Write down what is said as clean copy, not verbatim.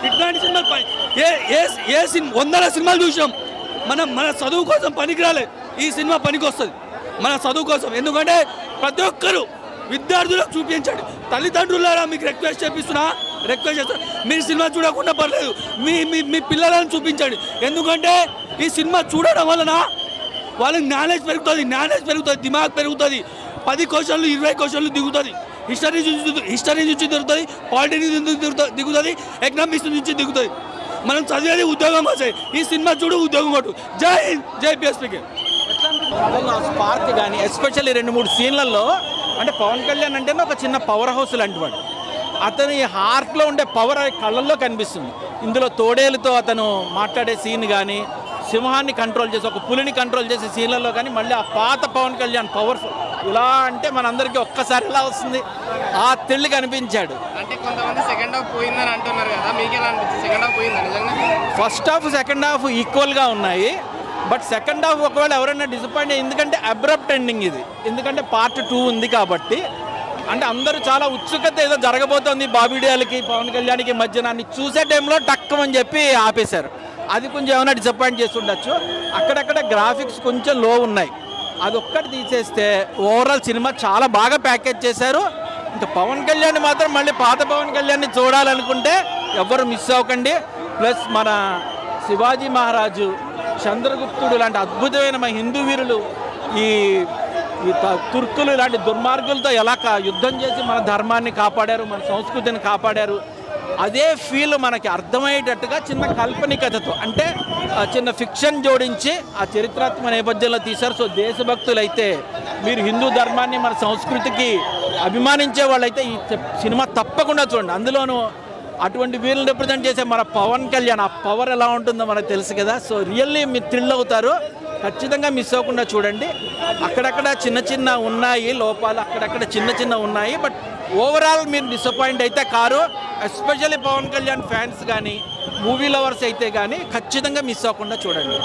ఇట్లాంటి సినిమాలు ఏ వందల సినిమాలు చూసాం. మన చదువు కోసం పనికిరాలే, ఈ సినిమా పనికి వస్తుంది మన చదువు కోసం. ఎందుకంటే ప్రతి ఒక్కరు విద్యార్థులకు చూపించండి. తల్లిదండ్రులారా మీకు రిక్వెస్ట్ చేస్తున్నా, మీరు సినిమా చూడకుండా పర్లేదు, మీ పిల్లలను చూపించండి. ఎందుకంటే ఈ సినిమా చూడడం వలన వాళ్ళకి నాలెడ్జ్ పెరుగుతుంది, దిమాగ్ పెరుగుతుంది. 10 క్వశ్చన్లు 20 క్వశ్చన్లు దిగుతుంది. హిస్టరీ నుంచి దొరుకుతుంది, పాలిటీ నుంచి దిగుతుంది, ఎకనామిక్స్ నుంచి దిగుతుంది. మనం చదివేది ఉద్యోగం వస్తాయి. ఈ సినిమా చూడు, ఉద్యోగం కొట్టు. జై హింద్, జై పిఎస్పీకి. స్పార్క్ కానీ ఎస్పెషల్లీ 2-3 సీన్లలో అంటే పవన్ కళ్యాణ్ అంటేనే ఒక చిన్న పవర్ హౌస్ లాంటి వాడు. అతని హార్ట్లో ఉండే పవర్ కళ్ళల్లో కనిపిస్తుంది. ఇందులో తోడేలుతో అతను మాట్లాడే సీన్ కానీ, సింహాన్ని కంట్రోల్ చేసి ఒక పులిని కంట్రోల్ చేసే సీన్లలో కానీ, మళ్ళీ ఆ పాత పవన్ కళ్యాణ్ పవర్ఫుల్ ఇలా అంటే మనందరికీ ఒక్కసారి ఇలా వస్తుంది. ఆ తెల్లి కనిపించాడు. అంటే కొంతమంది సెకండ్ హాఫ్ పోయిందని అంటున్నారు కదా, మీకు ఎలా అనిపించింది? సెకండ్ హాఫ్ పోయిందా నిజంగా? ఫస్ట్ హాఫ్ సెకండ్ హాఫ్ ఈక్వల్గా ఉన్నాయి. బట్ సెకండ్ హాఫ్ ఒకవేళ ఎవరైనా డిసప్పాయింట్, ఎందుకంటే అబ్రప్ట్ ఎండింగ్ ఇది. ఎందుకంటే పార్ట్ 2 ఉంది కాబట్టి. అంటే అందరూ చాలా ఉత్సుకత ఏదో జరగబోతోంది బాబీడియాలకి పవన్ కళ్యాణ్కి మధ్యన అని చూసే టైంలో టక్కమని చెప్పి ఆపేశారు. అది కొంచెం ఏమైనా డిసప్పాయింట్ చేసి ఉండొచ్చు. అక్కడక్కడ గ్రాఫిక్స్ కొంచెం లో ఉన్నాయి. అది ఒక్కటి తీసేస్తే ఓవరాల్ సినిమా చాలా బాగా ప్యాకేజ్ చేశారు. ఇంకా పవన్ కళ్యాణ్ మాత్రం మళ్ళీ పాత పవన్ కళ్యాణ్ని చూడాలనుకుంటే ఎవరు మిస్ అవ్వకండి. ప్లస్ మన శివాజీ మహారాజు, చంద్రగుప్తుడు లాంటి అద్భుతమైన మన హిందూ వీరులు ఈ తుర్కులు ఇలాంటి దుర్మార్గులతో ఎలా యుద్ధం చేసి మన ధర్మాన్ని కాపాడారు, మన సంస్కృతిని కాపాడారు, అదే ఫీల్ మనకి అర్థమయ్యేటట్టుగా చిన్న కాల్పనికతతో అంటే చిన్న ఫిక్షన్ జోడించి ఆ చరిత్రాత్మక నేపథ్యంలో తీశారు. సో దేశభక్తులైతే, మీరు హిందూ ధర్మాన్ని మన సంస్కృతికి అభిమానించే వాళ్ళైతే ఈ సినిమా తప్పకుండా చూడండి. అందులోనూ అటువంటి వీళ్ళని రిప్రజెంట్ చేసే మన పవన్ కళ్యాణ్ ఆ పవర్ ఎలా ఉంటుందో మనకు తెలుసు కదా. సో రియల్లీ మీరు థ్రిల్ అవుతారు. ఖచ్చితంగా మిస్ అవ్వకుండా చూడండి. అక్కడక్కడ చిన్న ఉన్నాయి లోపాలు, అక్కడక్కడ చిన్న ఉన్నాయి. బట్ ఓవరాల్ మీరు డిసప్పాయింట్ అయితే కారు. ఎస్పెషల్లీ పవన్ కళ్యాణ్ ఫ్యాన్స్ కానీ, మూవీ లవర్స్ అయితే కానీ ఖచ్చితంగా మిస్ అవ్వకుండా చూడండి.